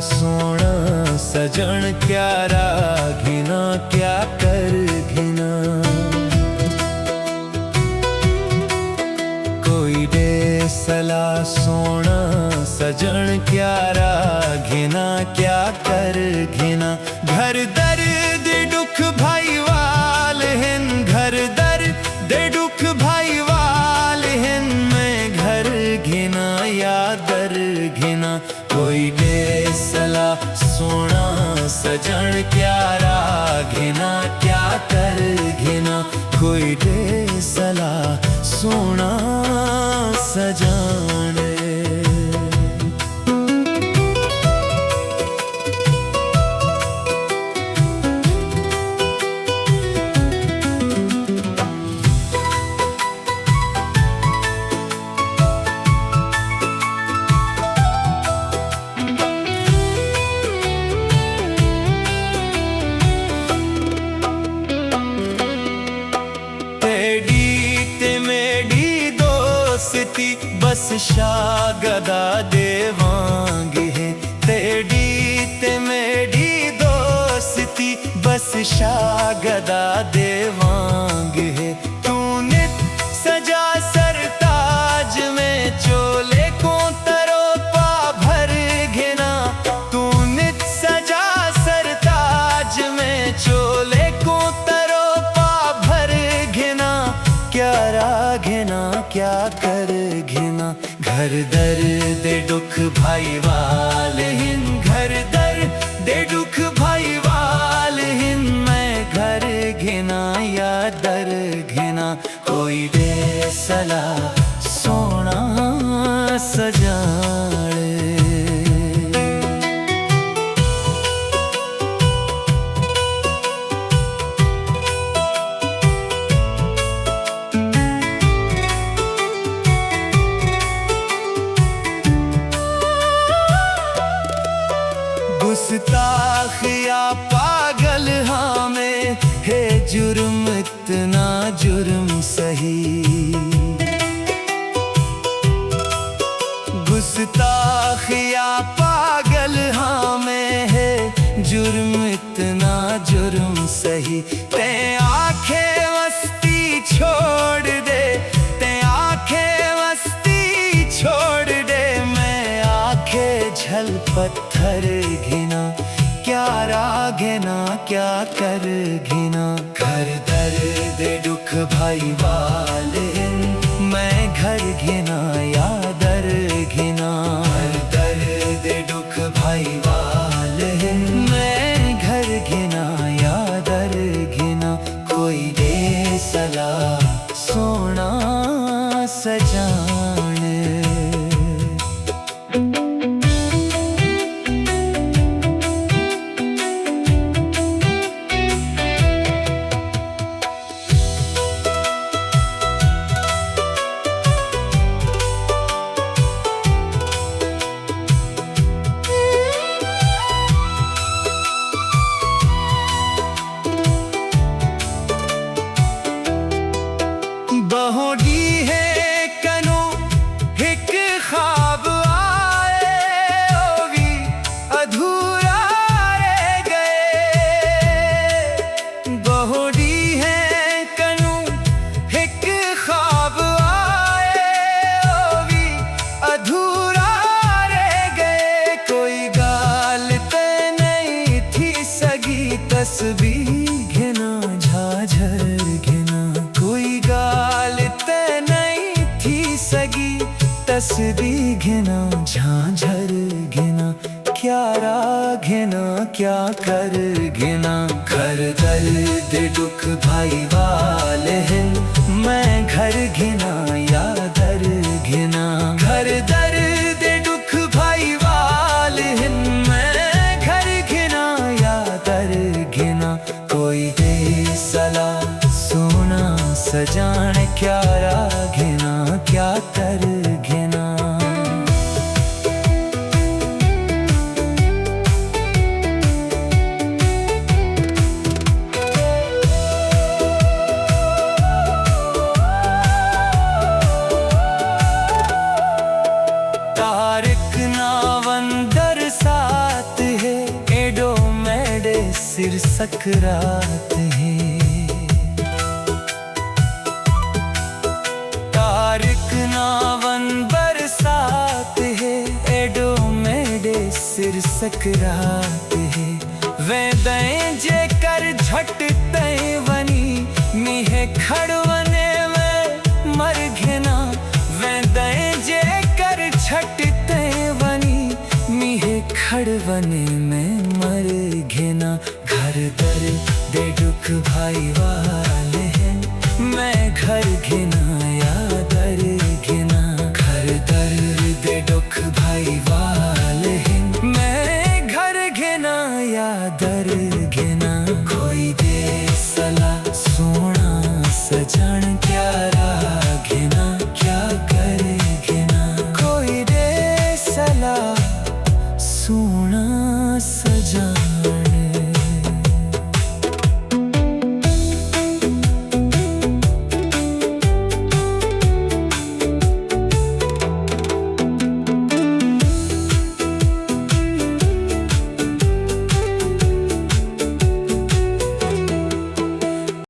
सोना सजन क्यारा घिना क्या कर घिना। कोई दे सला सोना सजन क्यारा घिना क्या कर घिना। घर दर्द दुख भाई वाल हिन, घर दर्द दुख भाई वाल हिन। मैं घर घिना या दर घिना। कोई दे सला सोना सजन क्यारा घिना क्या कर घिना। कोई दे सला सोना सजन। बस शागदा देवांगे है तेरी ते मेरी दोस्ती। बस शागदा देवांगे है। तूने सजा सरताज में चोले को तरो पा भर घिना। तूने सजा सरताज में चोले को तरो पा भर घिना। क्या राघिना क्या कर घिना। घर दर्द दुख भाई वाल हिन, घर दर्द दुख भाई वाल हिन। मैं घर घिना या दर घिना। कोई दे सला सोना सजान। गुस्ताख या पागल हाँ में है जुर्म इतना जुर्म सही। गुस्ताख या पागल हाँ में है जुर्म इतना जुर्म सही। ते आंखें मस्ती छोड़ दे, ते आंखें मस्ती छोड़ दे। मैं आंखें झल पत्थर घिना। क्या राघिना क्या कर घिना। घर दर्द दुख भाई वाल हिन। मैं घर घिना या दर घिना। घर दर्द दुख भाई वाल हिन। मैं घर घिना या दर घिना। कोई दे सला सोना सजान। बहुड़ी है कनो एक ख्वाब आए ओ भी अधूरा रह गए। बहुड़ी है कनो एक ख्वाब आए ओ भी अधूरा रह गए। कोई गाल ते नहीं थी सगी तस्बीह घिना झाझर घिना। कोई गाल ते नहीं थी सगी तस्बीह घिना झांझर घिना। क्या राघिना क्या कर घिना। घर दर्द दुख भाई वाल हिन। मैं घर घिना या दर घिना। घर दर्द दुख भाई वाल हिन। मैं घर घिना या दर घिना। कोई दे सला सोना सजान। क्या राघिना क्या कर घिना। तारिक नावंदर साथ सिर सकरात है। तारिक नावन बरसात है, एडो मेडे सिर सकरात है। वे दएं जे कर झट तय वनी, मीहे खड़वने में मर घेना। वे दएं जे कर झट तय वनी, मीहे खड़वने में मर घेना। घर दर दे दुख भाई वाले हैं, मैं घर घेना या दर घेना। घर दर दे दुख भाई वाले हैं, मैं घर घेना या दर घेना। कोई दे सला सोना सजन प्यारा घेना, क्या करे घेना। कोई दे सला सोना सजन